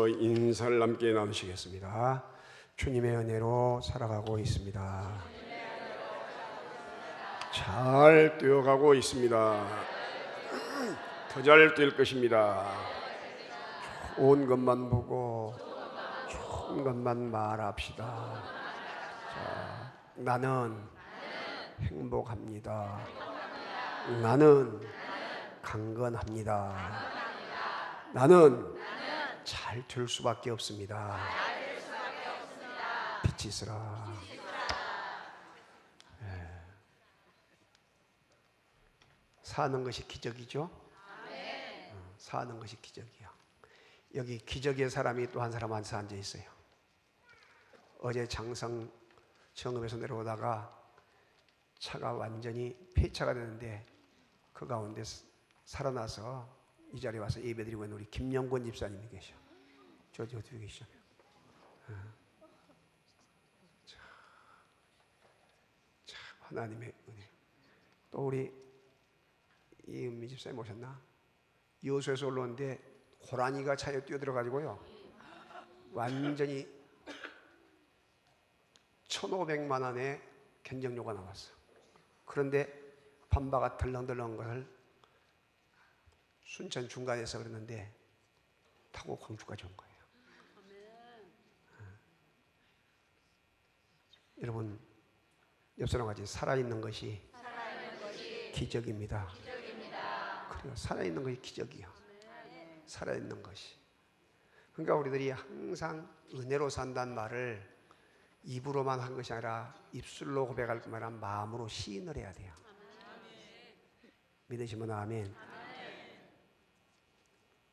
일어나셔서 인사를 함께 나누시겠습니다. 주님의 은혜로 살아가고 있습니다. 잘 뛰어가고 있습니다. 더 잘 뛸 것입니다. 좋은 것만 보고 좋은 것만 말합시다. 자, 나는 행복합니다. 나는 강건합니다. 나는 잘 될 수밖에 없습니다. 빛이 있으라. 사는 것이 기적이죠. 사는 것이 기적이야. 여기 기적의 사람이 또 한 사람 앉아 있어요. 어제 장성 청읍에서 내려오다가 차가 완전히 폐차가 되는데 그 가운데 살아나서 이 자리에 와서 예배드리고 있는 우리 김영권 집사님이 계셔. 저 뒤에 계시죠. 참 하나님의 은혜. 또 우리 이은미 집사님 오셨나? 여수에서 올라오는데 호랑이가 차에 뛰어들어가지고요 완전히 1,500만 원의 견적료가 나왔어. 그런데 밤바가 덜렁덜렁한 것을 순천 중간에서 그랬는데 타고 광주까지 온 거예요. 여러분 옆 사람 같이 살아있는 것이 기적입니다. 그래요. 살아있는 것이 기적이야. 살아있는 것이. 그러니까 우리들이 항상 은혜로 산다는 말을 입으로만 한 것이 아니라 입술로 고백할 뿐만 아니라 마음으로 시인을 해야 돼요. 믿으시면 아멘.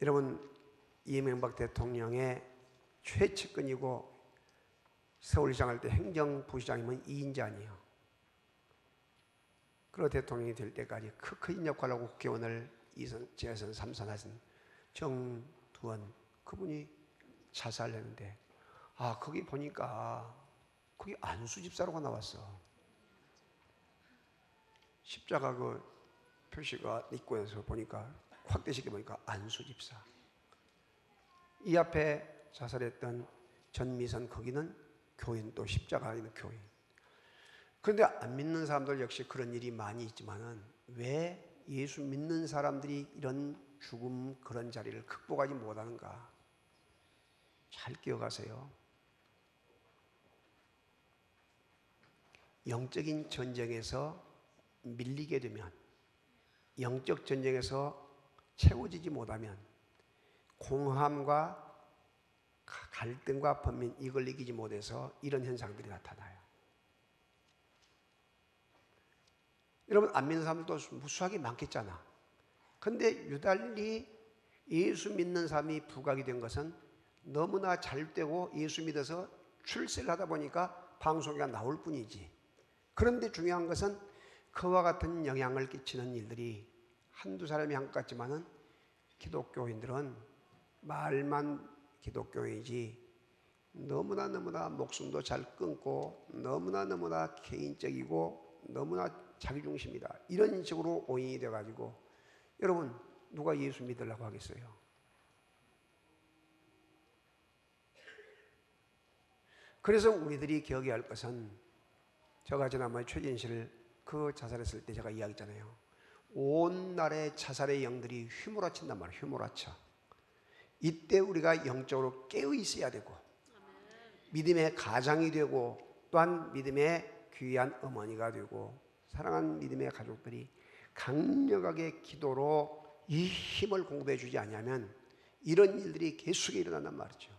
여러분 이명박 대통령의 최측근이고 서울시장 할 때 행정부시장이면 2인자니에요. 그리고 대통령이 될 때까지 큰 역할을 하고 국회의원을 2선, 재선, 3선 하신 정두원 그분이 자살했는데 거기 보니까 거기 안수 집사로가 나왔어. 십자가 그 표시가 입구에서 보니까 확대시켜 보니까 안수 집사. 이 앞에 자살했던 전미선 거기는 교인, 또 십자가 있는 교인. 그런데 안 믿는 사람들 역시 그런 일이 많이 있지만은 왜 예수 믿는 사람들이 이런 죽음 그런 자리를 극복하지 못하는가? 잘 기억하세요. 영적인 전쟁에서 밀리게 되면, 영적 전쟁에서 채워지지 못하면 공함과 갈등과 번민 이걸 이기지 못해서 이런 현상들이 나타나요. 여러분 안 믿는 사람들도 무수하게 많겠잖아. 그런데 유달리 예수 믿는 사람이 부각이 된 것은 너무나 잘 되고 예수 믿어서 출세를 하다 보니까 방송에 나올 뿐이지. 그런데 중요한 것은 그와 같은 영향을 끼치는 일들이 한두 사람이 한 것 같지만은 기독교인들은 말만 기독교이지 너무나 목숨도 잘 끊고 너무나 개인적이고 너무나 자기중심이다. 이런 식으로 오인이 돼가지고 여러분 누가 예수 믿으려고 하겠어요? 그래서 우리들이 기억해야 할 것은 제가 지난번에 최진실 그 자살했을 때 제가 이야기했잖아요. 온 나라의 자살의 영들이 휘몰아친단 말이에요. 휘몰아쳐. 이때 우리가 영적으로 깨어 있어야 되고 믿음의 가장이 되고 또한 믿음의 귀한 어머니가 되고 사랑하는 믿음의 가족들이 강력하게 기도로 이 힘을 공급해 주지 않으면 이런 일들이 계속 일어난단 말이죠.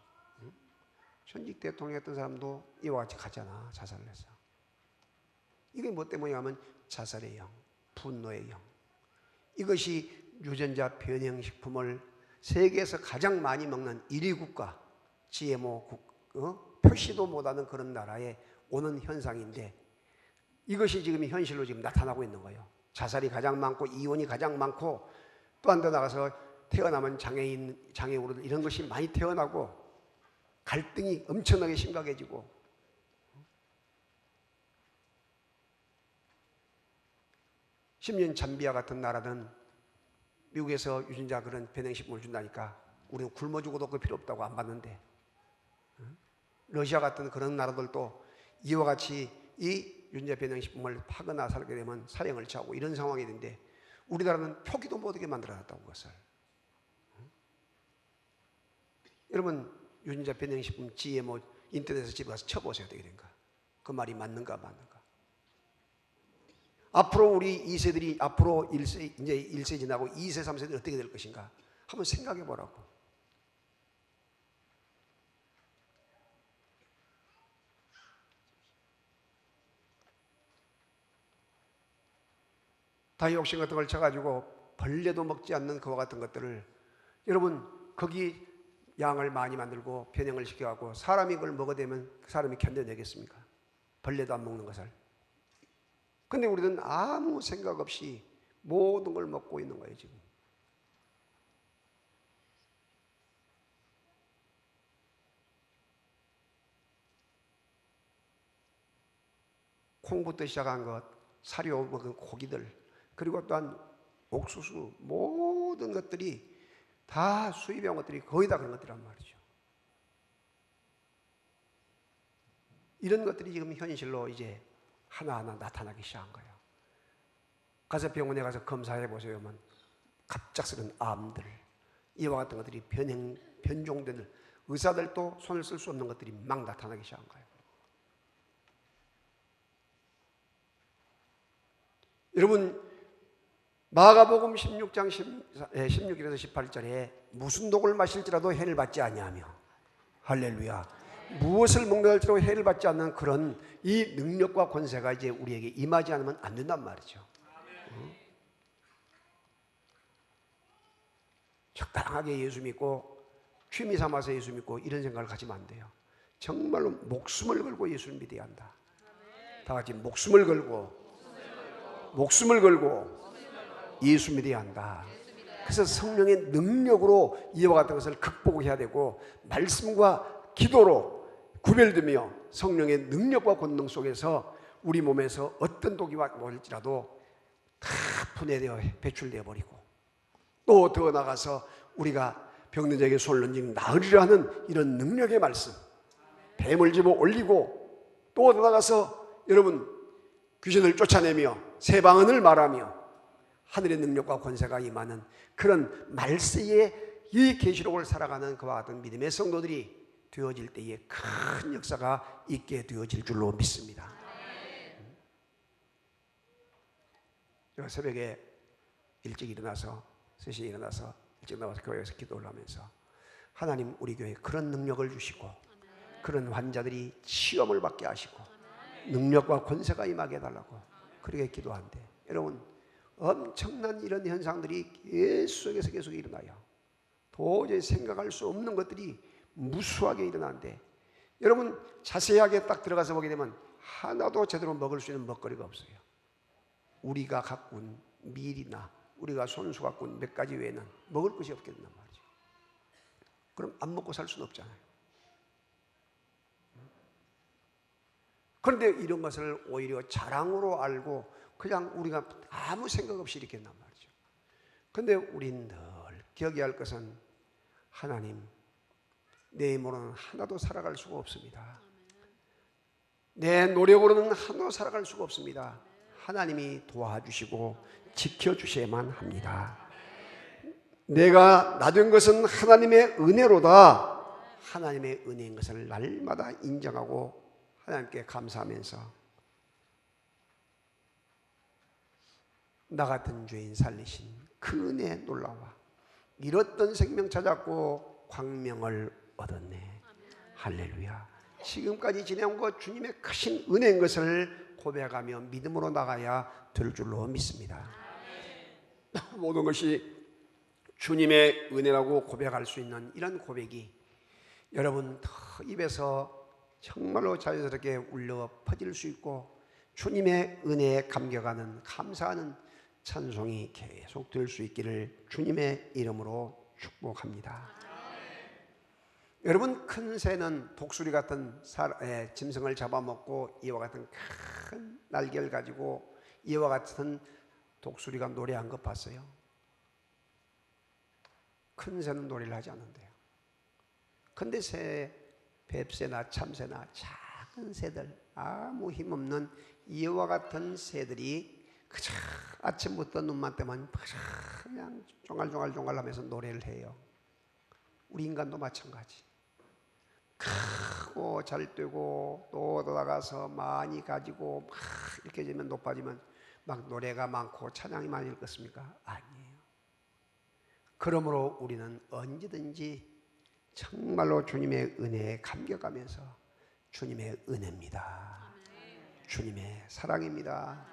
전직 대통령이었던 사람도 이와 같이 가잖아. 자살을 해서. 이게 뭐 때문이냐면 자살의 영, 분노의 영. 이것이 유전자 변형식품을 세계에서 가장 많이 먹는 1위 국가, GMO 표시도 못하는 그런 나라에 오는 현상인데 이것이 지금 현실로 지금 나타나고 있는 거예요. 자살이 가장 많고 이혼이 가장 많고 또 한 데 나가서 태어나면 장애인, 장애우들 이런 것이 많이 태어나고 갈등이 엄청나게 심각해지고 심지어 잠비아 같은 나라는 미국에서 유전자 그런 변형식품을 준다니까 우리는 굶어 죽어도 그 필요 없다고 안 받는데, 러시아 같은 그런 나라들도 이와 같이 이 유전자 변형식품을 파거나 살게 되면 사형을 취하고 이런 상황이 있는데, 우리나라는 표기도 못하게 만들어놨다고. 그것을 여러분, 유전자 변형식품 GMO 인터넷에서 집에 가서 쳐보세요. 어떻게 된가? 그 말이 맞는가 맞는가? 앞으로 우리 2세들이 앞으로 1세, 이제 1세 지나고 2세, 3세들이 어떻게 될 것인가? 한번 생각해 보라고. 다이옥신 같은 걸 쳐가지고 벌레도 먹지 않는 그와 같은 것들을, 여러분 거기 양을 많이 만들고 변형을 시켜갖고 사람이 그걸 먹어대면 그 사람이 견뎌내겠습니까? 벌레도 안 먹는 것을. 근데 우리는 아무 생각 없이 모든 걸 먹고 있는 거예요 지금. 콩부터 시작한 것, 사료 먹은 고기들, 그리고 또한 옥수수, 모든 것들이 다 수입해온 것들이 거의 다 그런 것들이란 말이죠. 이런 것들이 지금 현실로 이제 하나하나 나타나기 시작한 거예요. 가서 병원에 가서 검사해 보세요. 갑작스런 암들, 이와 같은 것들이 변종된, 의사들도 손을 쓸 수 없는 것들이 막 나타나기 시작한 거예요. 여러분, 마가복음 16장 16절에서 18절에 무슨 독을 마실지라도 해를 받지 아니하며, 할렐루야, 무엇을 먹는다 할지라도 해를 받지 않는 그런 이 능력과 권세가 이제 우리에게 임하지 않으면 안 된단 말이죠. 적당하게 예수 믿고 취미 삼아서 예수 믿고 이런 생각을 가지면 안 돼요. 정말로 목숨을 걸고 예수를 믿어야 한다. 다 같이 목숨을 걸고 예수 믿어야 한다. 그래서 성령의 능력으로 이와 같은 것을 극복해야 되고, 말씀과 기도로 구별되며 성령의 능력과 권능 속에서 우리 몸에서 어떤 독이 올지라도 다 분해되어 배출되어 버리고, 또 더 나가서 우리가 병든 자에게 손을 얹으면 나으리라 하는 이런 능력의 말씀, 뱀을 집어 올리고, 또 더 나가서 여러분 귀신을 쫓아내며 새 방언을 말하며 하늘의 능력과 권세가 임하는 그런 말세의 이 계시록을 살아가는 그와 같은 믿음의 성도들이 되어질 때에 큰 역사가 있게 되어질 줄로 믿습니다. 제가 새벽에 일찍 일어나서 3시에 일어나서 일찍 나와서 교회에서 기도를 하면서, 하나님 우리 교회에 그런 능력을 주시고 그런 환자들이 시험을 받게 하시고 능력과 권세가 임하게 해달라고 그렇게 기도한대. 여러분, 엄청난 이런 현상들이 계속해서 계속 일어나요. 도저히 생각할 수 없는 것들이 무수하게 일어나는데, 여러분 자세하게 딱 들어가서 보게 되면 하나도 제대로 먹을 수 있는 먹거리가 없어요. 우리가 가꾼 밀이나 우리가 손수 가꾼 몇 가지 외에는 먹을 것이 없게 된단 말이죠. 그럼 안 먹고 살 수는 없잖아요. 그런데 이런 것을 오히려 자랑으로 알고 그냥 우리가 아무 생각 없이 이렇게 한단 말이죠. 그런데 우린 늘 기억해야 할 것은, 하나님 내 힘으로는 하나도 살아갈 수가 없습니다. 내 노력으로는 하나도 살아갈 수가 없습니다. 하나님이 도와주시고 지켜주셔야만 합니다. 내가 나 된 것은 하나님의 은혜로다. 하나님의 은혜인 것을 날마다 인정하고 하나님께 감사하면서 나 같은 죄인 살리신 그 은혜 놀라워. 잃었던 생명 찾았고 광명을 얻었네. 할렐루야. 지금까지 지내온 것 주님의 크신 은혜인 것을 고백하며 믿음으로 나가야 될 줄로 믿습니다. 모든 것이 주님의 은혜라고 고백할 수 있는 이런 고백이 여러분 입에서 정말로 자연스럽게 울려 퍼질 수 있고, 주님의 은혜에 감격하는 감사하는 찬송이 계속 될 수 있기를 주님의 이름으로 축복합니다. 여러분, 큰 새는 독수리 같은 짐승을 잡아먹고 이와 같은 큰 날개를 가지고 이와 같은 독수리가 노래한 것 봤어요? 큰 새는 노래를 하지 않는데요. 근데 새, 뱁새나 참새나 작은 새들, 아무 힘없는 이와 같은 새들이 그저 아침부터 눈만 뜨면 그냥 종알종알 하면서 노래를 해요. 우리 인간도 마찬가지. 크고 잘 뛰고 또 나가서 많이 가지고 막 이렇게 되면 높아지면 막 노래가 많고 찬양이 많이 읽겠습니까? 아니에요. 그러므로 우리는 언제든지 정말로 주님의 은혜에 감격하면서 주님의 은혜입니다. 주님의 사랑입니다.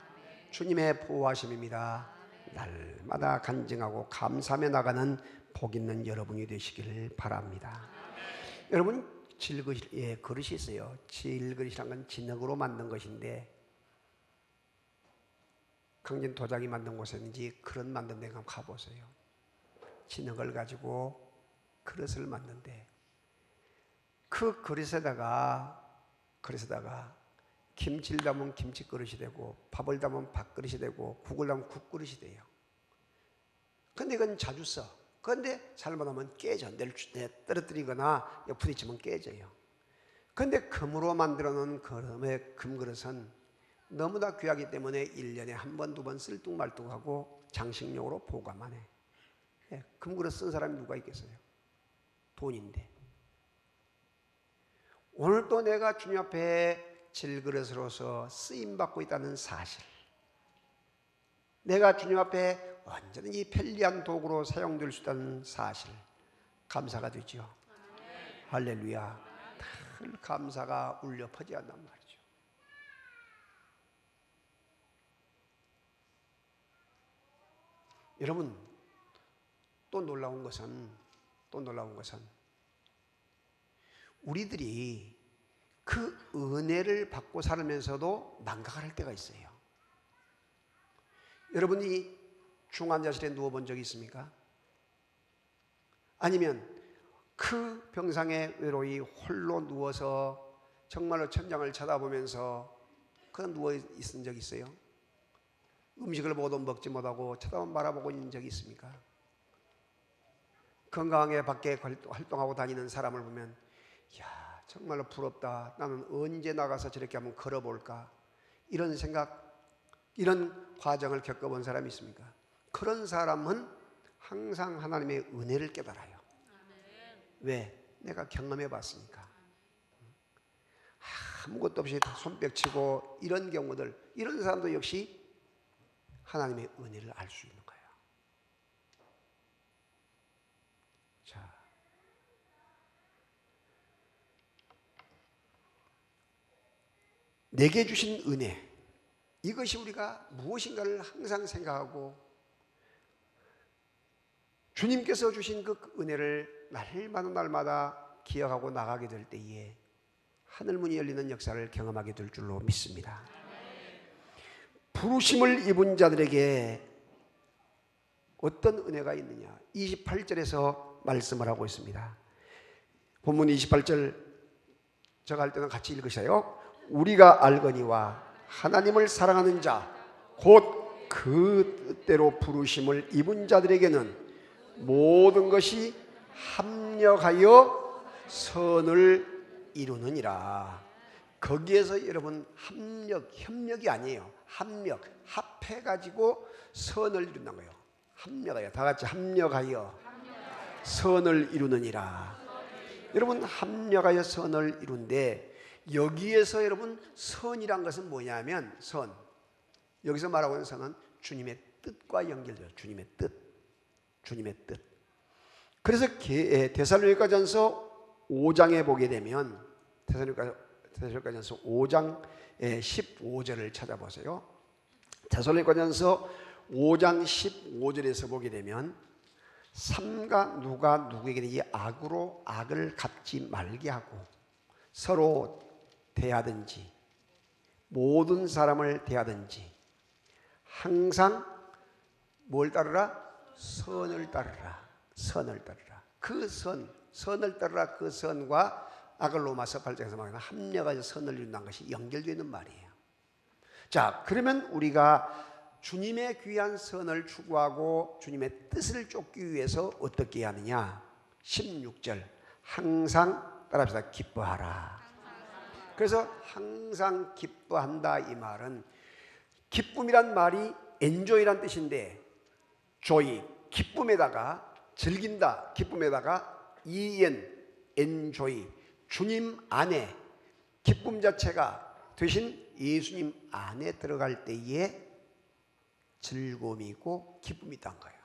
주님의 보호하심입니다. 날마다 간증하고 감사하며 나가는 복 있는 여러분이 되시기를 바랍니다. 여러분 그릇이 있어요. 질그릇이란 건 진흙으로 만든 것인데 강진 도자기 만든 곳에든지 그릇 만든 데 한번 가보세요. 진흙을 가지고 그릇을 만드는데 그 그릇에다가 김치를 담으면 김치 그릇이 되고 밥을 담으면 밥 그릇이 되고 국을 담으면 국 그릇이 돼요. 근데 이건 자주 써. 그런데 잘못하면 깨져. 떨어뜨리거나 부딪히면 깨져요. 근데 금으로 만들어 놓은 금그릇은 너무나 귀하기 때문에 1년에 한 번, 두 번 쓸뚱말뚱하고 장식용으로 보관만 해. 금그릇 쓴 사람이 누가 있겠어요? 돈인데. 오늘 또 내가 주님 앞에 질그릇으로서 쓰임받고 있다는 사실, 내가 주님 앞에 언제든지 편리한 도구로 사용될 수 있다는 사실, 감사가 되죠. 할렐루야. 늘 감사가 울려 퍼져간단 말이죠. 여러분, 또 놀라운 것은 우리들이 그 은혜를 받고 살면서도 망각을 할 때가 있어요. 여러분이 중환자실에 누워본 적이 있습니까? 아니면 그 병상에 외로이 홀로 누워서 정말로 천장을 쳐다보면서 그냥 누워 있은 적이 있어요? 음식을 먹어도 먹지 못하고 쳐다만 바라보고 있는 적이 있습니까? 건강하게 밖에 활동하고 다니는 사람을 보면 야, 정말로 부럽다. 나는 언제 나가서 저렇게 한번 걸어볼까? 이런 생각, 이런 과정을 겪어본 사람이 있습니까? 그런 사람은 항상 하나님의 은혜를 깨달아요. 왜? 내가 경험해 봤으니까. 아무것도 없이 손뼉치고 이런 경우들, 이런 사람도 역시 하나님의 은혜를 알 수 있는 거예요. 자, 내게 주신 은혜, 이것이 우리가 무엇인가를 항상 생각하고 주님께서 주신 그 은혜를 날마다 기억하고 나가게 될 때에 하늘문이 열리는 역사를 경험하게 될 줄로 믿습니다. 부르심을 입은 자들에게 어떤 은혜가 있느냐? 28절에서 말씀을 하고 있습니다. 본문 28절 제가 할 때는 같이 읽으셔요. 우리가 알거니와 하나님을 사랑하는 자 곧 그 뜻대로 부르심을 입은 자들에게는 모든 것이 합력하여 선을 이루느니라. 거기에서 여러분 협력이 아니에요. 합해가지고 선을 이룬다는 거예요. 합력하여, 다 같이 합력하여 선을 이루느니라. 여러분 합력하여 선을 이룬데 여기에서 여러분 선이란 것은 뭐냐면 여기서 말하고 있는 선은 주님의 뜻과 연결돼요. 주님의 뜻. 그래서 데살로니가전서 5장에 보게 되면 데살로니가전서 5장 15절을 찾아보세요. 데살로니가전서 5장 15절에서 보게 되면 삼가 누가 누구에게 이 악으로 악을 갚지 말게 하고 서로 대하든지 모든 사람을 대하든지 항상 뭘 따르라? 선을 따르라. 그 선을 따르라. 그 선과 악을 로마서 8장에서 말하는 합력하여 선을 이룬다는 것이 연결되어 있는 말이에요. 자, 그러면 우리가 주님의 귀한 선을 추구하고 주님의 뜻을 쫓기 위해서 어떻게 하느냐? 16절 항상 따라합시다. 기뻐하라. 그래서 항상 기뻐한다 이 말은 기쁨이란 말이 enjoy란 뜻인데 joy 기쁨에다가 즐긴다 기쁨에다가 enjoy 주님 안에 기쁨 자체가 되신 예수님 안에 들어갈 때에 즐거움이고 기쁨이 있다는 거예요.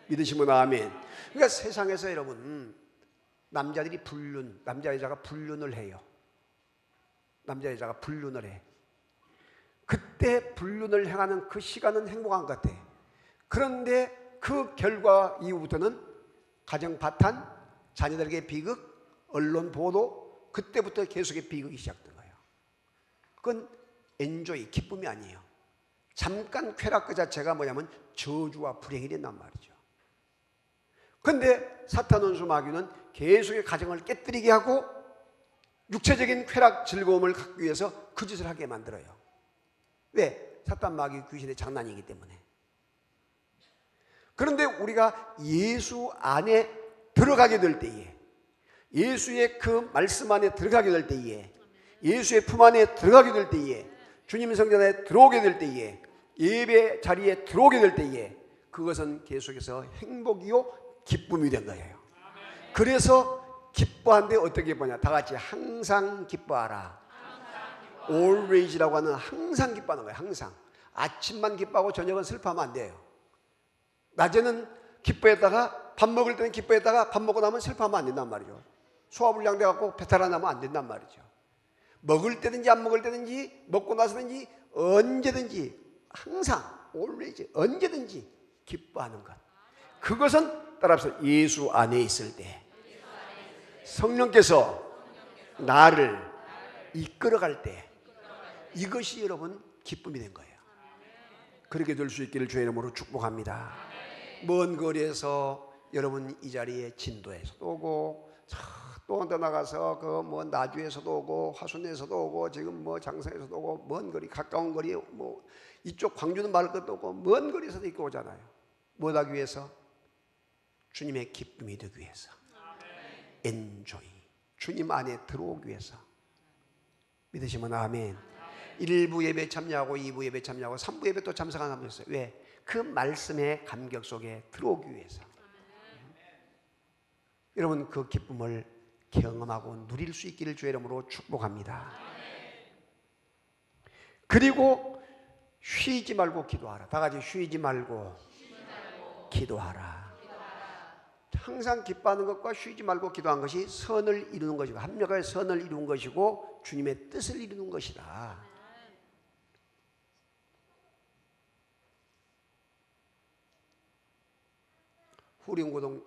믿으시면 아멘. 그러니까 세상에서 여러분 남자들이 남자 여자가 불륜을 해요. 남자 여자가 불륜을 해. 그때 불륜을 행하는 그 시간은 행복한 것 같아. 그런데 그 결과 이후부터는 가정 파탄, 자녀들에게 비극, 언론 보도, 그때부터 계속의 비극이 시작된 거예요. 그건 엔조이, 기쁨이 아니에요. 잠깐 쾌락 그 자체가 뭐냐면 저주와 불행이 된단 말이죠. 그런데 사탄 원수 마귀는 계속의 가정을 깨뜨리게 하고 육체적인 쾌락, 즐거움을 갖기 위해서 그 짓을 하게 만들어요. 왜? 사탄 마귀 귀신의 장난이기 때문에. 그런데 우리가 예수 안에 들어가게 될 때에, 예수의 그 말씀 안에 들어가게 될 때에, 예수의 품 안에 들어가게 될 때에, 주님 성전 안에 들어오게 될 때에, 예배 자리에 들어오게 될 때에 그것은 계속해서 행복이요 기쁨이 된 거예요. 그래서 기뻐하는데 어떻게 보냐? 다 같이 항상 기뻐하라. always라고 하는 항상 기뻐하는 거예요. 항상. 아침만 기뻐하고 저녁은 슬퍼하면 안 돼요. 낮에는 기뻐했다가 밥 먹을 때는 기뻐했다가 밥 먹고 나면 슬퍼하면 안 된단 말이죠. 소화불량 돼갖고 배탈 나면 안 된단 말이죠. 먹을 때든지 안 먹을 때든지 먹고 나서든지 언제든지 항상 always 언제든지 기뻐하는 것. 그것은 따라서 예수 안에 있을 때 성령께서 나를 이끌어갈 때 이것이 여러분 기쁨이 된 거예요. 그렇게 될 수 있기를 주의 이름으로 축복합니다. 먼 거리에서 여러분 이 자리에 진도에서도 오고 또 떠나가서 그 뭐 나주에서도 오고 화순에서도 오고 지금 뭐 장성에서도 오고 먼 거리 가까운 거리 뭐 이쪽 광주는 말할 것도 없고 먼 거리에서도 있고 오잖아요. 뭐 하기 위해서? 주님의 기쁨이 되기 위해서. 엔조이 주님 안에 들어오기 위해서. 믿으시면 아멘. 1부 예배 참여하고 2부 예배 참여하고 3부 예배 또 참석하는 분이 있어요. 왜? 그 말씀의 감격 속에 들어오기 위해서. 여러분 그 기쁨을 경험하고 누릴 수 있기를 주의 이름으로 축복합니다. 그리고 쉬지 말고 기도하라. 다 같이 쉬지 말고 기도하라. 항상 기뻐하는 것과 쉬지 말고 기도하는 것이 선을 이루는 것이고 합력의 선을 이루는 것이고 주님의 뜻을 이루는 것이다. 후륜고동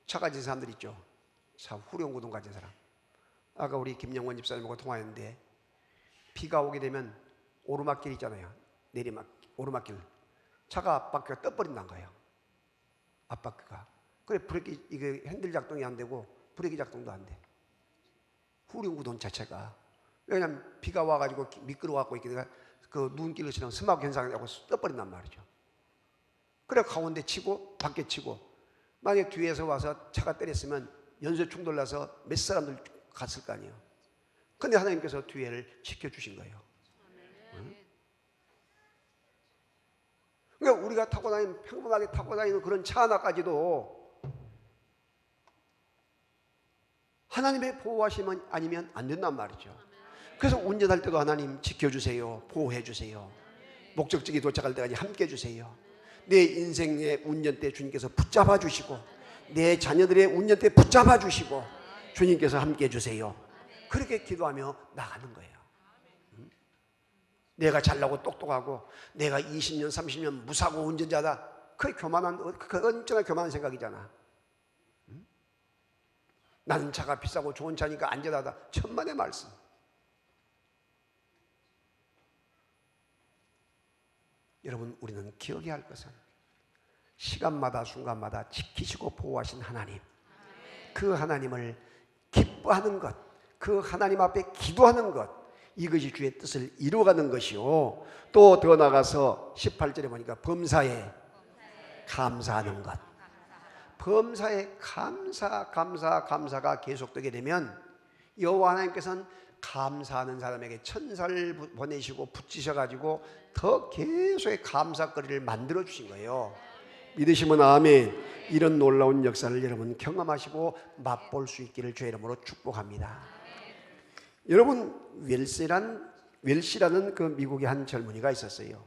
차 가진 사람들 있죠. 차 후륜고동 가진 사람. 아까 우리 김영원 집사님하고 통화했는데 비가 오게 되면 오르막길 있잖아요. 내리막 오르막길. 차가 앞바퀴가 떠버린다는 거예요. 앞바퀴가. 그래 브레이크 이게 핸들 작동이 안 되고 브레이크 작동도 안 돼. 후륜구동 자체가. 왜냐하면 비가 와가지고 미끄러워갖고 있게 그 눈길처럼 스마그 현상이 나고 떠버린단 말이죠. 그래 가운데 치고 밖에 치고 만약 뒤에서 와서 차가 때렸으면 연쇄 충돌 나서 몇 사람들 갔을 거 아니에요. 근데 하나님께서 뒤에를 지켜주신 거예요. 응? 그러니까 우리가 타고 다니는 평범하게 타고 다니는 그런 차 하나까지도 하나님의 보호하시면 아니면 안 된단 말이죠. 그래서 운전할 때도 하나님 지켜주세요. 보호해주세요. 목적지에 도착할 때까지 함께 해주세요. 내 인생의 운전대 주님께서 붙잡아 주시고 내 자녀들의 운전대 붙잡아 주시고 주님께서 함께 해주세요. 그렇게 기도하며 나가는 거예요. 내가 잘나고 똑똑하고 내가 20년 30년 무사고 운전자다. 그게 교만한, 그 언제나 교만한 생각이잖아. 나는 차가 비싸고 좋은 차니까 안전하다. 천만의 말씀. 여러분 우리는 기억해야 할 것은 시간마다 순간마다 지키시고 보호하신 하나님, 그 하나님을 기뻐하는 것, 그 하나님 앞에 기도하는 것, 이것이 주의 뜻을 이루어가는 것이요, 또 더 나가서 18절에 보니까 범사에 감사하는 것. 범사에 감사가 계속되게 되면 여호와 하나님께서는 감사하는 사람에게 천사를 보내시고 붙이셔가지고 더 계속의 감사거리를 만들어 주신 거예요. 믿으시면 아멘. 이런 놀라운 역사를 여러분 경험하시고 맛볼 수 있기를 주의 이름으로 축복합니다. 여러분, 웰시라는 그 미국의 한 젊은이가 있었어요.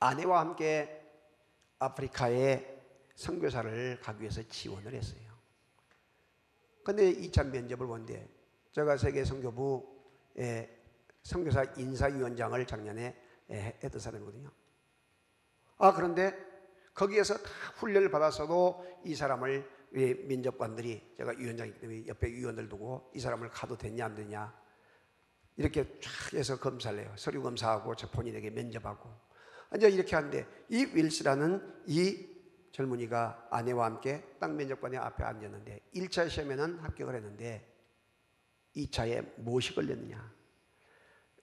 아내와 함께 아프리카에 선교사를 가기 위해서 지원을 했어요. 근데 2차 면접을 본데, 제가 세계 선교부의 선교사 인사위원장을 작년에 했던 사람이거든요. 그런데 거기에서 다 훈련을 받았어도 이 사람을 면접관들이, 제가 위원장이기 때문에 옆에 위원들 두고 이 사람을 가도 되냐 안 되냐 이렇게 쫙 해서 검사를 해요. 서류 검사하고 저 본인에게 면접하고. 이제 이렇게 하는데, 이 윌스라는 이 젊은이가 아내와 함께 딱 면접관의 앞에 앉았는데 1차 시험에는 합격을 했는데 2차에 무엇이 걸렸느냐?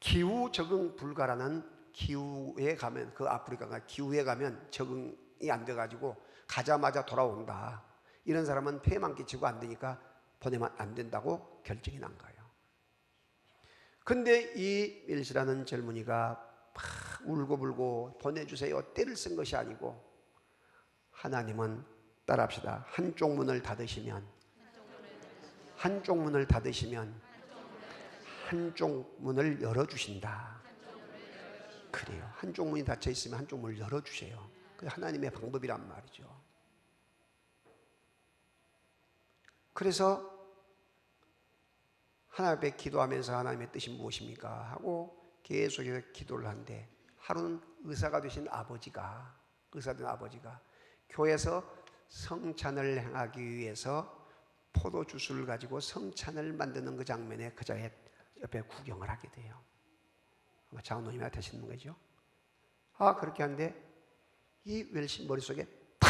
기후 적응 불가라는, 기후에 가면, 그 아프리카가 기후에 가면 적응이 안 돼가지고 가자마자 돌아온다. 이런 사람은 폐만 끼치고 안 되니까 보내면 안 된다고 결정이 난 거예요. 근데 이 윌스라는 젊은이가 막 울고불고 보내주세요 떼를 쓴 것이 아니고, 하나님은 따라합시다. 한쪽 문을 닫으시면 한쪽 문을 열어주신다. 그래요. 한쪽 문이 닫혀 있으면 한쪽 문을 열어주세요. 그게 하나님의 방법이란 말이죠. 그래서 하나님 앞에 기도하면서 하나님의 뜻이 무엇입니까? 하고 계속해서 기도를 하는데, 하루는 의사가 되신 아버지가 교회에서 성찬을 행하기 위해서 포도주스를 가지고 성찬을 만드는 그 장면에 그자의 옆에 구경을 하게 돼요. 아마 장로님이 되시는 거죠. 그렇게 하는데 이 웰시 머릿속에 탁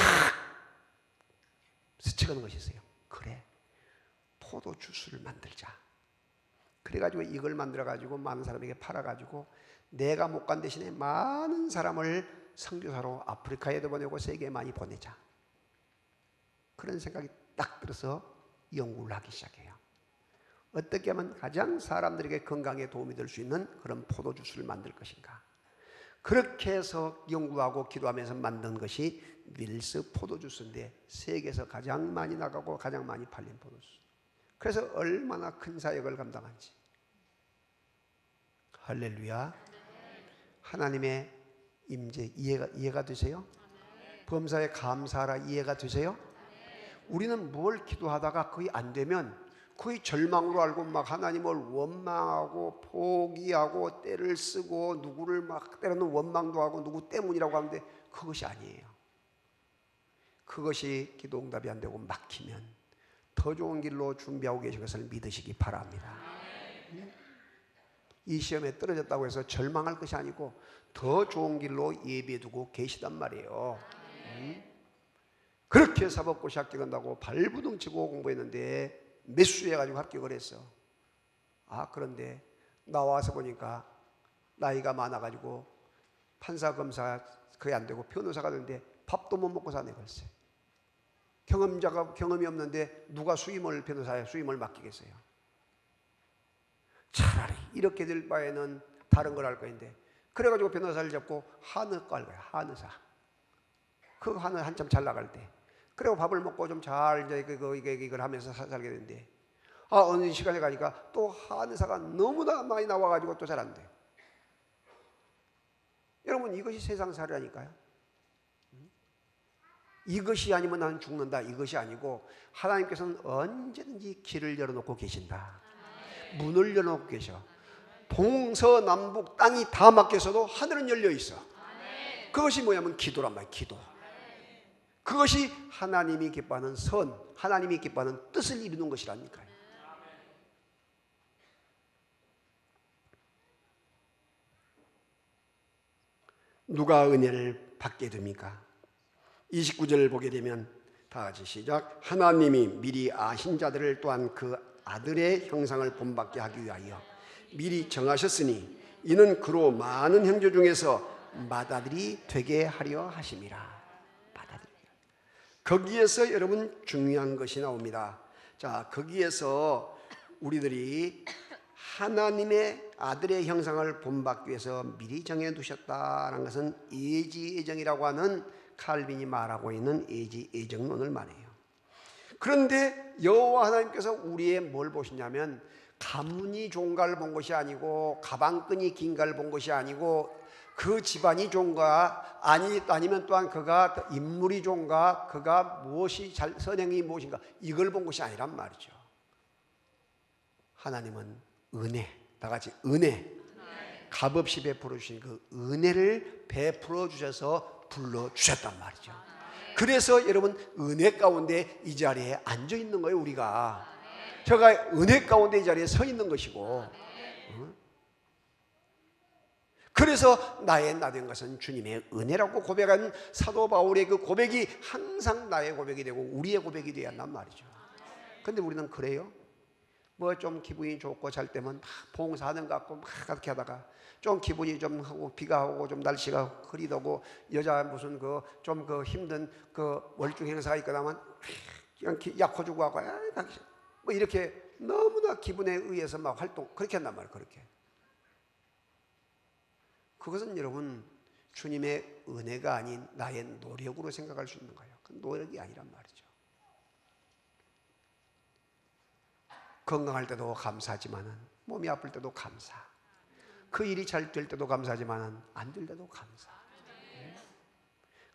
스쳐가는 것이 있어요. 그래, 포도주스를 만들자. 그래가지고 이걸 만들어가지고 많은 사람에게 팔아가지고 내가 못 간 대신에 많은 사람을 선교사로 아프리카에도 보내고 세계에 많이 보내자. 그런 생각이 딱 들어서 연구를 하기 시작해요. 어떻게 하면 가장 사람들에게 건강에 도움이 될 수 있는 그런 포도주스를 만들 것인가. 그렇게 해서 연구하고 기도하면서 만든 것이 윌스 포도주스인데, 세계에서 가장 많이 나가고 가장 많이 팔린 포도주스. 그래서 얼마나 큰 사역을 감당한지. 할렐루야. 하나님의 임재 이해가 되세요? 범사에 감사하라 이해가 되세요? 우리는 뭘 기도하다가 거의 안 되면 거의 절망으로 알고 막 하나님을 원망하고 포기하고 떼를 쓰고 누구를 막 때로는 원망도 하고 누구 때문이라고 하는데, 그것이 아니에요. 그것이 기도 응답이 안 되고 막히면 더 좋은 길로 준비하고 계신 것을 믿으시기 바랍니다. 이 시험에 떨어졌다고 해서 절망할 것이 아니고 더 좋은 길로 예비해두고 계시단 말이에요. 그렇게 사법고시 합격한다고 발부둥치고 공부했는데 매수해가지고 합격을 했어. 그런데 나와서 보니까 나이가 많아가지고 판사 검사 거의 안 되고 변호사가 되는데 밥도 못 먹고 사네. 글쎄, 경험이 없는데 누가 변호사의 수임을 맡기겠어요? 차라리 이렇게 될 바에는 다른 걸 할 거인데, 그래가지고 변호사를 잡고 한의과 할 거야. 한의사. 그 한의 한참 잘 나갈 때, 그리고 밥을 먹고 좀 잘 이걸 하면서 살게 되는데, 어느 시간에 가니까 또 한의사가 너무나 많이 나와가지고 또 잘 안 돼. 여러분, 이것이 세상살이라니까요. 이것이 아니면 나는 죽는다, 이것이 아니고 하나님께서는 언제든지 길을 열어놓고 계신다. 문을 열어놓고 계셔. 동서남북 땅이 다 막혀서도 하늘은 열려 있어. 그것이 뭐냐면 기도란 말이야. 기도. 그것이 하나님이 기뻐하는 하나님이 기뻐하는 뜻을 이루는 것이라니까요. 누가 은혜를 받게 됩니까? 29절을 보게 되면 다 같이 시작. 하나님이 미리 아신 자들을 또한 그 아들의 형상을 본받게 하기 위하여 미리 정하셨으니 이는 그로 많은 형제 중에서 맏아들이 되게 하려 하심이라. 거기에서 여러분 중요한 것이 나옵니다. 자, 거기에서 우리들이 하나님의 아들의 형상을 본받기 위해서 미리 정해두셨다는 것은 예지예정이라고 하는 칼빈이 말하고 있는 예지예정론을 말해요. 그런데 여호와 하나님께서 우리의 뭘 보시냐면 가문이 좋은가를 본 것이 아니고 가방끈이 긴가를 본 것이 아니고 그 집안이 좋은가 아니면 또한 그가 인물이 좋은가 그가 무엇이 선행이 무엇인가 이걸 본 것이 아니란 말이죠. 하나님은 은혜, 다 같이 은혜, 값없이 베풀어 주신 그 은혜를 베풀어 주셔서 불러 주셨단 말이죠. 그래서 여러분 은혜 가운데 이 자리에 앉아 있는 거예요. 우리가 제가 은혜 가운데 이 자리에 서 있는 것이고, 그래서 나의 나된 것은 주님의 은혜라고 고백한 사도 바울의 그 고백이 항상 나의 고백이 되고 우리의 고백이 되어야 한단 말이죠. 근데 우리는 그래요? 뭐 좀 기분이 좋고 잘 때면 막 봉사하는 것 같고 막 그렇게 하다가 좀 기분이 좀 하고 비가 오고 좀 날씨가 흐리더고 여자 무슨 그 좀 그 힘든 그 월중 행사가 있거나면 그냥 약호 주고 하고 뭐 이렇게 너무나 기분에 의해서 막 활동 그렇게 한단 말이에요. 그렇게. 그것은 여러분 주님의 은혜가 아닌 나의 노력으로 생각할 수 있는 거예요. 그 노력이 아니란 말이죠. 건강할 때도 감사하지만은 몸이 아플 때도 감사. 그 일이 잘 될 때도 감사하지만은 안 될 때도 감사.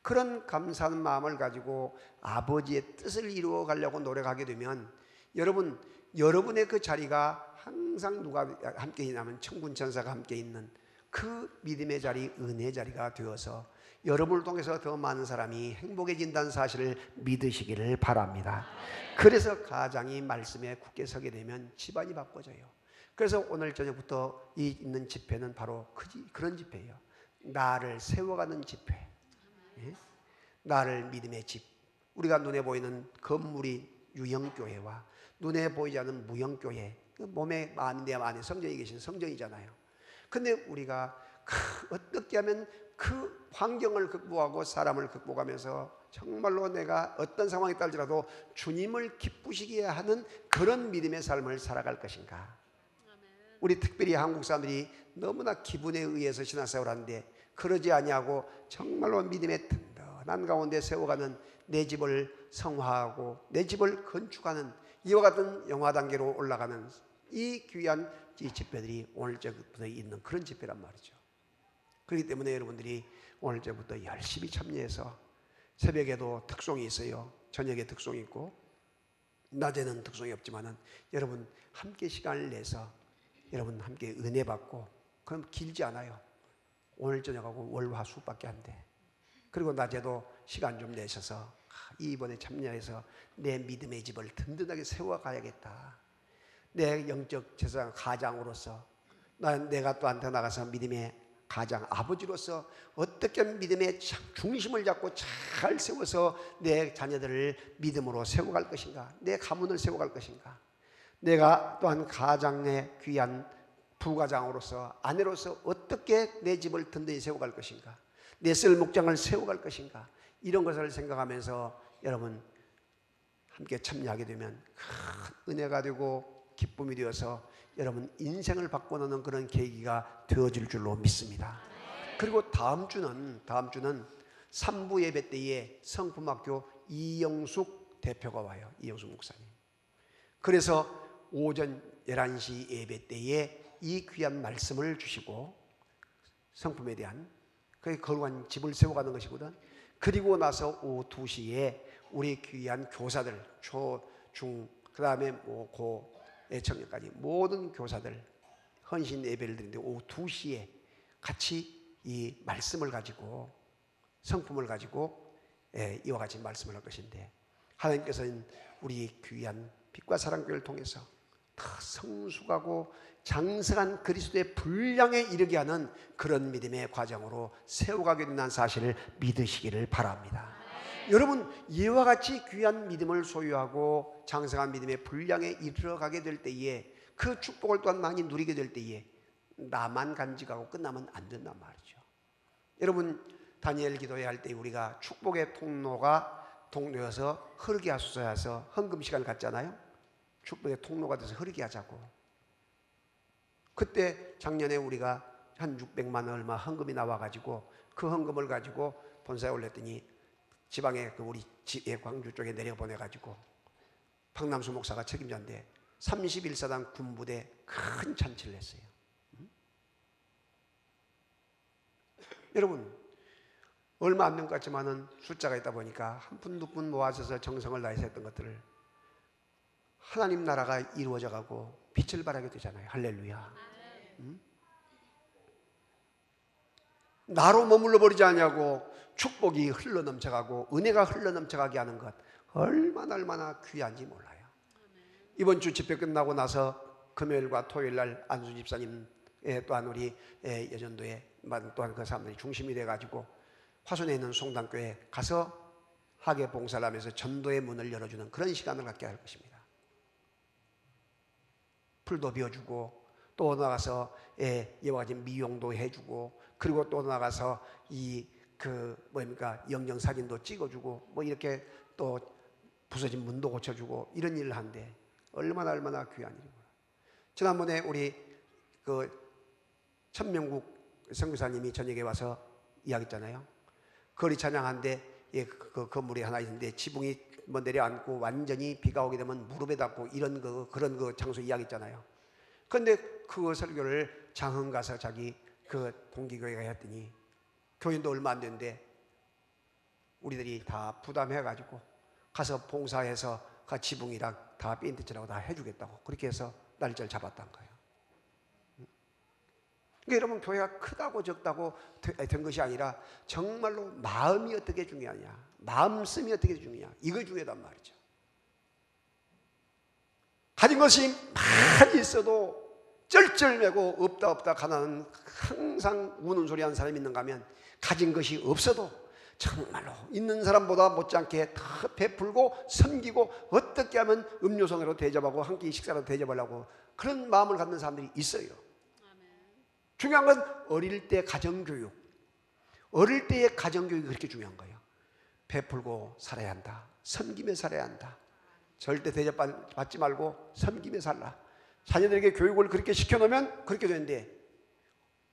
그런 감사하는 마음을 가지고 아버지의 뜻을 이루어 가려고 노력하게 되면 여러분, 여러분의 그 자리가 항상 누가 함께 있냐면 천군 천사가 함께 있는 그 믿음의 자리, 은혜의 자리가 되어서 여러분을 통해서 더 많은 사람이 행복해진다는 사실을 믿으시기를 바랍니다. 그래서 가장이 말씀에 굳게 서게 되면 집안이 바꿔져요. 그래서 오늘 저녁부터 이 있는 집회는 바로 그런 집회예요. 나를 세워가는 집회. 나를 믿음의 집. 우리가 눈에 보이는 건물이 유형교회와 눈에 보이지 않는 무형교회, 몸에 마음인데 안에 성령이 계신 성령이잖아요. 근데 우리가 어떻게 하면 그 환경을 극복하고 사람을 극복하면서 정말로 내가 어떤 상황에 따르더라도 주님을 기쁘시게 하는 그런 믿음의 삶을 살아갈 것인가. 우리 특별히 한국 사람들이 너무나 기분에 의해서 신앙생활을 하는데 그러지 아니하고 정말로 믿음의 든든한 가운데 세워가는 내 집을 성화하고 내 집을 건축하는 이와 같은 영화 단계로 올라가는 이 귀한 이 집회들이 오늘부터 있는 그런 집회란 말이죠. 그렇기 때문에 여러분들이 오늘부터 열심히 참여해서 새벽에도 특송이 있어요. 저녁에 특송이 있고 낮에는 특송이 없지만은 여러분 함께 시간을 내서 여러분 함께 은혜 받고 그럼 길지 않아요. 오늘 저녁하고 월화수밖에 안 돼. 그리고 낮에도 시간 좀 내셔서 이번에 참여해서 내 믿음의 집을 든든하게 세워가야겠다. 내 영적 제사장 가장으로서 내가 또 한테 나가서 믿음의 가장 아버지로서 어떻게 믿음의 중심을 잡고 잘 세워서 내 자녀들을 믿음으로 세워갈 것인가, 내 가문을 세워갈 것인가, 내가 또한 가장의 귀한 부가장으로서 아내로서 어떻게 내 집을 든든히 세워갈 것인가, 내 쓸 목장을 세워갈 것인가, 이런 것을 생각하면서 여러분 함께 참여하게 되면 큰 은혜가 되고 기쁨이 되어서 여러분 인생을 바꿔놓는 그런 계기가 되어질 줄로 믿습니다. 그리고 다음 주는 3부 예배 때에 성품학교 이영숙 대표가 와요. 이영숙 목사님. 그래서 오전 11시 예배 때에 이 귀한 말씀을 주시고 성품에 대한 그 거룩한 집을 세워가는 것이거든. 그리고 나서 오후 2시에 우리 귀한 교사들 초, 중, 그 다음에 고 애청년까지 모든 교사들 헌신 예배를 드리는데 오후 2시에 같이 이 말씀을 가지고 성품을 가지고 이와 같이 말씀을 할 것인데 하나님께서는 우리 귀한 빛과 사랑교회를 통해서 더 성숙하고 장성한 그리스도의 분량에 이르게 하는 그런 믿음의 과정으로 세워가게 된다는 사실을 믿으시기를 바랍니다. 여러분, 이와 같이 귀한 믿음을 소유하고 장성한 믿음의 분량에 이르러가게 될 때에 그 축복을 또한 많이 누리게 될 때에 나만 간직하고 끝나면 안 된단 말이죠. 여러분, 다니엘 기도회 할 때 우리가 축복의 통로여서 흐르게 하소서 해서 헌금 시간을 갖잖아요. 축복의 통로가 돼서 흐르게 하자고. 그때 작년에 우리가 한 600만 원 얼마 헌금이 나와가지고 그 헌금을 가지고 본사에 올렸더니 지방에 우리 광주 쪽에 내려보내가지고 박남수 목사가 책임자인데 31사단 군부대 큰 잔치를 했어요. 여러분, 얼마 안 된 것 같지만은 숫자가 있다 보니까 한 푼 두 푼 모아져서 정성을 다해서 했던 것들을 하나님 나라가 이루어져 가고 빛을 발하게 되잖아요. 할렐루야. 나로 머물러 버리지 않냐고 축복이 흘러 넘쳐가고 은혜가 흘러 넘쳐가게 하는 것 얼마나 귀한지 몰라요. 이번 주 집회 끝나고 나서 금요일과 토요일 날 안수 집사님 또한 우리 여전도에 또한 그 사람들이 중심이 돼가지고 화순에 있는 송당교회 가서 하계 봉사를 하면서 전도의 문을 열어주는 그런 시간을 갖게 할 것입니다. 풀도 비워주고 또 나가서 이와 같이 미용도 해주고 그리고 또 나가서 영정 사진도 찍어주고 뭐 이렇게 또 부서진 문도 고쳐주고 이런 일을 하는데 얼마나 귀한 일이구나. 지난번에 우리 천명국 선교사님이 저녁에 와서 이야기했잖아요. 거리 찬양하는데 그 건물이 하나 있는데 지붕이 뭐 내려앉고 완전히 비가 오게 되면 무릎에 닿고 이런 그런 장소 이야기했잖아요. 그런데 그 설교를 장흥 가서 자기 그 동기교회가 했더니 교인도 얼마 안 됐는데 우리들이 다 부담해가지고 가서 봉사해서 그 지붕이랑 다 페인트칠하고 다 해주겠다고 그렇게 해서 날짜를 잡았단 거예요. 그러니까 여러분, 교회가 크다고 적다고 된 것이 아니라 정말로 마음이 어떻게 중요하냐, 마음씀이 어떻게 중요하냐, 이거 중요하단 말이죠. 가진 것이 많이 있어도 쩔쩔매고 없다 가난한 항상 우는 소리 하는 사람이 있는가 하면 가진 것이 없어도 정말로 있는 사람보다 못지않게 다 베풀고 섬기고 어떻게 하면 음료성으로 대접하고 한 끼 식사로 대접하려고 그런 마음을 갖는 사람들이 있어요. 중요한 건 어릴 때 가정교육, 어릴 때의 가정교육이 그렇게 중요한 거예요. 베풀고 살아야 한다, 섬기며 살아야 한다, 절대 대접받지 말고 섬기며 살라. 자녀들에게 교육을 그렇게 시켜놓으면 그렇게 되는데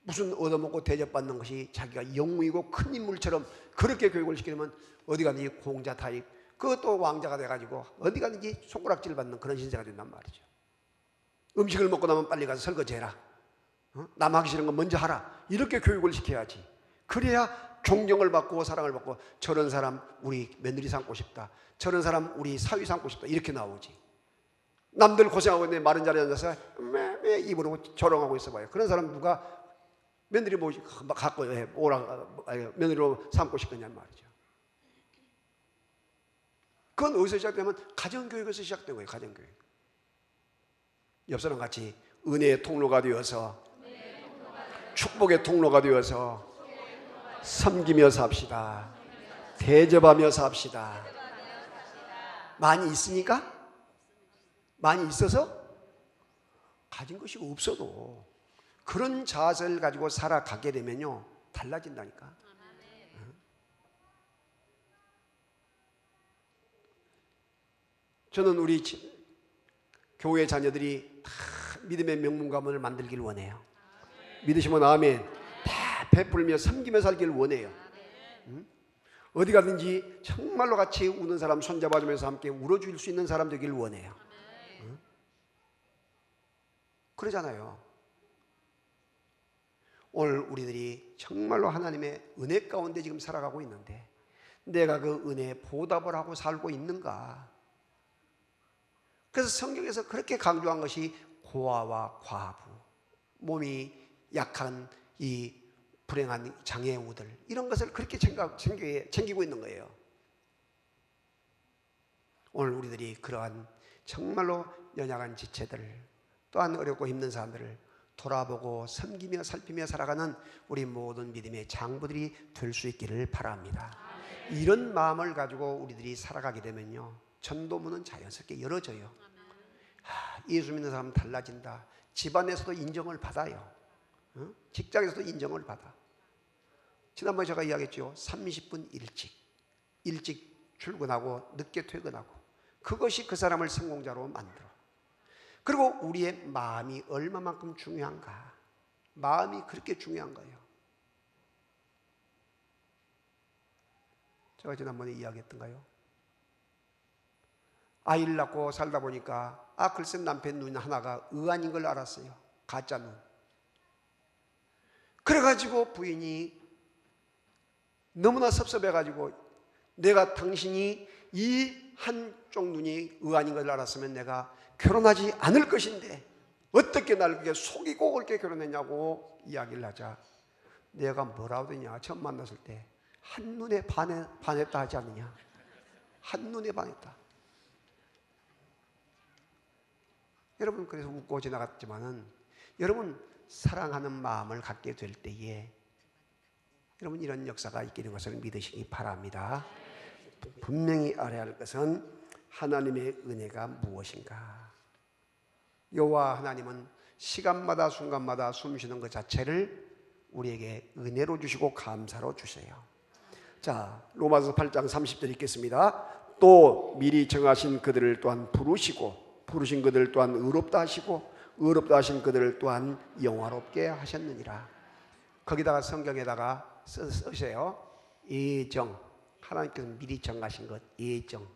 무슨 얻어먹고 대접받는 것이 자기가 영웅이고 큰 인물처럼 그렇게 교육을 시키려면 어디 가든지 공자 타입, 그것도 왕자가 돼가지고 어디 가든지 손가락질 받는 그런 신세가 된단 말이죠. 음식을 먹고 나면 빨리 가서 설거지해라, 남 하기 싫은 건 먼저 하라, 이렇게 교육을 시켜야지. 그래야 존경을 받고 사랑을 받고 저런 사람 우리 며느리 삼고 싶다, 저런 사람 우리 사위 삼고 싶다, 이렇게 나오지. 남들 고생하고 있는데 마른 자리에 앉아서 매 입으로 조롱하고 있어봐요. 그런 사람 누가 며느리 뭐 갖고 며느리로 삼고 싶겠냔 말이죠. 그건 어디서 시작되면 가정교육에서 시작된 거예요. 가정교육. 옆 사람 같이 은혜의 통로가 되어서 축복의 통로가 되어서 섬기며 삽시다, 대접하며 삽시다. 많이 있으니까? 많이 있어서? 가진 것이 없어도 그런 자세를 가지고 살아가게 되면요 달라진다니까. 저는 우리 교회 자녀들이 다 믿음의 명문가문을 만들길 원해요. 믿으시면 아멘. 다 베풀며 섬기며 살길 원해요. 어디 가든지 정말로 같이 우는 사람 손잡아주면서 함께 울어줄 수 있는 사람 되길 원해요. 그러잖아요. 오늘 우리들이 정말로 하나님의 은혜 가운데 지금 살아가고 있는데 내가 그 은혜에 보답을 하고 살고 있는가? 그래서 성경에서 그렇게 강조한 것이 고아와 과부, 몸이 약한 이 불행한 장애우들, 이런 것을 그렇게 챙기고 있는 거예요. 오늘 우리들이 그러한 정말로 연약한 지체들, 또한 어렵고 힘든 사람들을 돌아보고 섬기며 살피며 살아가는 우리 모든 믿음의 장부들이 될 수 있기를 바랍니다. 이런 마음을 가지고 우리들이 살아가게 되면요, 전도문은 자연스럽게 열어져요. 예수 믿는 사람은 달라진다. 집안에서도 인정을 받아요. 직장에서도 인정을 받아. 지난번에 제가 이야기했죠. 30분 일찍 출근하고 늦게 퇴근하고, 그것이 그 사람을 성공자로 만들어. 그리고 우리의 마음이 얼마만큼 중요한가. 마음이 그렇게 중요한 거예요. 제가 지난번에 이야기했던가요? 아이를 낳고 살다 보니까 글쎄 남편 눈 하나가 의안인 걸 알았어요. 가짜 눈. 그래가지고 부인이 너무나 섭섭해가지고, 내가 당신이 이 한쪽 눈이 의안인 걸 알았으면 내가 결혼하지 않을 것인데 어떻게 날 그렇게 속이고 그렇게 결혼했냐고 이야기를 하자, 내가 뭐라고 했냐, 처음 만났을 때 한눈에 반했다 하지 않느냐. 한눈에 반했다. 여러분, 그래서 웃고 지나갔지만은, 여러분 사랑하는 마음을 갖게 될 때에 여러분 이런 역사가 있게 된 것을 믿으시기 바랍니다. 분명히 알아야 할 것은 하나님의 은혜가 무엇인가. 여호와 하나님은 시간마다 순간마다 숨쉬는 것 자체를 우리에게 은혜로 주시고 감사로 주세요. 자, 로마서 8장 30절 읽겠습니다. 또 미리 정하신 그들을 또한 부르시고 부르신 그들을 또한 의롭다 하시고 의롭다 하신 그들을 또한 영화롭게 하셨느니라. 거기다가 성경에다가 쓰세요. 예정. 하나님께서 미리 정하신 것, 예정.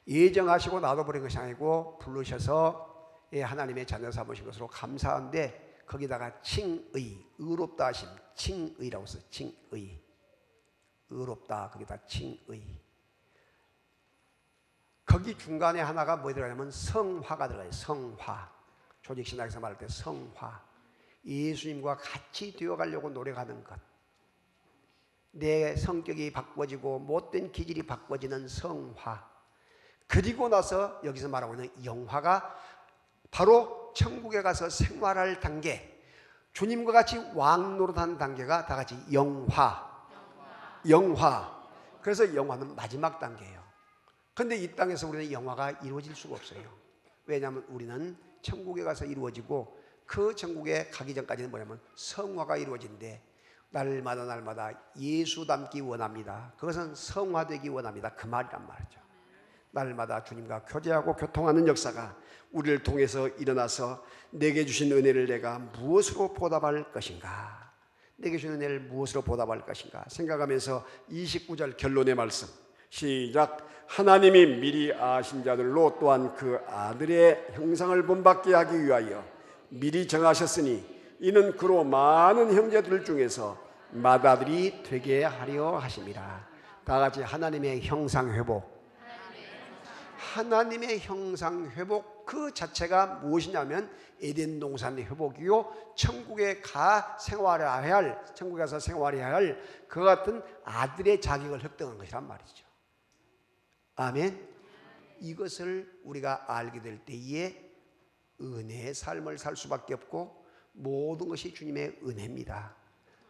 예정하시고 놔둬버린 것이 아니고 부르셔서 하나님의 자녀 삼으신 것으로 감사한데, 거기다가 칭의, 의롭다 하심, 칭의라고 써요. 칭의. 의롭다, 거기다 칭의. 거기 중간에 하나가 뭐 들어가냐면 성화가 들어가요. 성화. 조직신학에서 말할 때 성화. 예수님과 같이 되어가려고 노력하는 것. 내 성격이 바꿔지고 못된 기질이 바꿔지는 성화. 그리고 나서 여기서 말하고 있는 영화가 바로 천국에 가서 생활할 단계, 주님과 같이 왕 노릇하는 단계가 다 같이 영화. 그래서 영화는 마지막 단계예요. 그런데 이 땅에서 우리는 영화가 이루어질 수가 없어요. 왜냐하면 우리는 천국에 가서 이루어지고, 그 천국에 가기 전까지는 뭐냐면 성화가 이루어진대. 날마다 예수 닮기 원합니다. 그것은 성화되기 원합니다. 그 말이란 말이죠. 날마다 주님과 교제하고 교통하는 역사가 우리를 통해서 일어나서 내게 주신 은혜를 내가 무엇으로 보답할 것인가, 내게 주신 은혜를 무엇으로 보답할 것인가 생각하면서 29절 결론의 말씀 시작. 하나님이 미리 아신 자들로 또한 그 아들의 형상을 본받게 하기 위하여 미리 정하셨으니 이는 그로 많은 형제들 중에서 맏아들이 되게 하려 하심이라. 다 같이 하나님의 형상 회복. 하나님의 형상 회복 그 자체가 무엇이냐면 에덴 동산의 회복이요, 천국에 가 생활해야 할, 천국에 가서 생활해야 할 그 같은 아들의 자격을 획득한 것이란 말이죠. 아멘. 이것을 우리가 알게 될 때에 은혜의 삶을 살 수밖에 없고, 모든 것이 주님의 은혜입니다.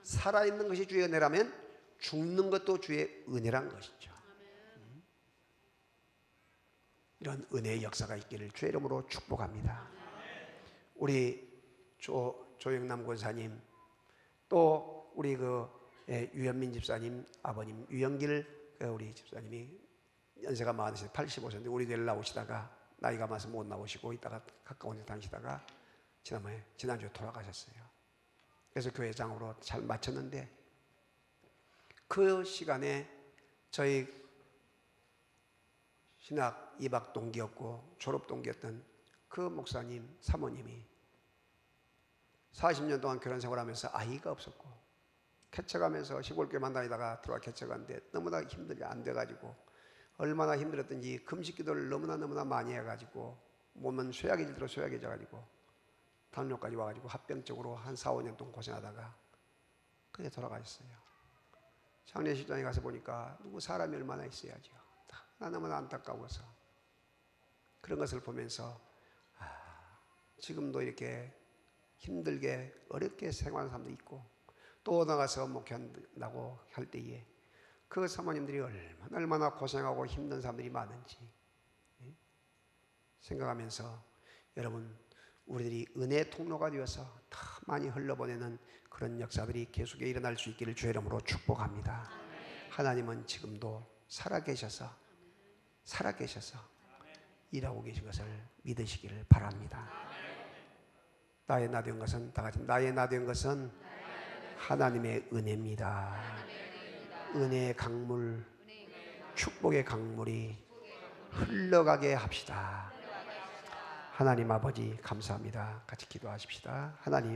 살아있는 것이 주의 은혜라면 죽는 것도 주의 은혜란 것이죠. 이런 은혜의 역사가 있기를 주의 이름으로 축복합니다. 우리 조영남 권사님, 또 우리 유현민 집사님 아버님, 유영길 우리 집사님이 연세가 많으셔서 85세인데 우리 교회를 나오시다가 나이가 많아서 못 나오시고 있다가 가까운 데 다니시다가 지난주에 돌아가셨어요. 그래서 교회장으로 잘 마쳤는데, 그 시간에 저희 신학 입학 동기였고 졸업 동기였던 그 목사님 사모님이 40년 동안 결혼 생활하면서 아이가 없었고, 개척하면서 시골교회만 다니다가 들어와 개척하는데 너무나 힘들게 안 돼가지고, 얼마나 힘들었던지 금식 기도를 너무나 많이 해가지고 몸은 쇠약해질 대로 쇠약해져가지고 당뇨까지 와가지고 합병증으로 한 4, 5년 동안 고생하다가 그게 돌아가셨어요. 장례식장에 가서 보니까 누구 사람이 얼마나 있어야죠. 너무나 안타까워서 그런 것을 보면서 지금도 이렇게 힘들게 어렵게 생활하는 사람도 있고, 또 나가서 목회한다고 할 때에 그 사모님들이 얼마나 고생하고 힘든 사람들이 많은지 생각하면서 여러분, 우리들이 은혜의 통로가 되어서 더 많이 흘러보내는 그런 역사들이 계속 일어날 수 있기를 주의 이름으로 축복합니다. 하나님은 지금도 살아계셔서 일하고 계신 것을 믿으시기를 바랍니다. 나의 나된 것은, 다 같이 나의 나된 것은 하나님의 은혜입니다. 은혜의 강물, 축복의 강물이 흘러가게 합시다. 하나님 아버지 감사합니다. 같이 기도하십시다. 하나님,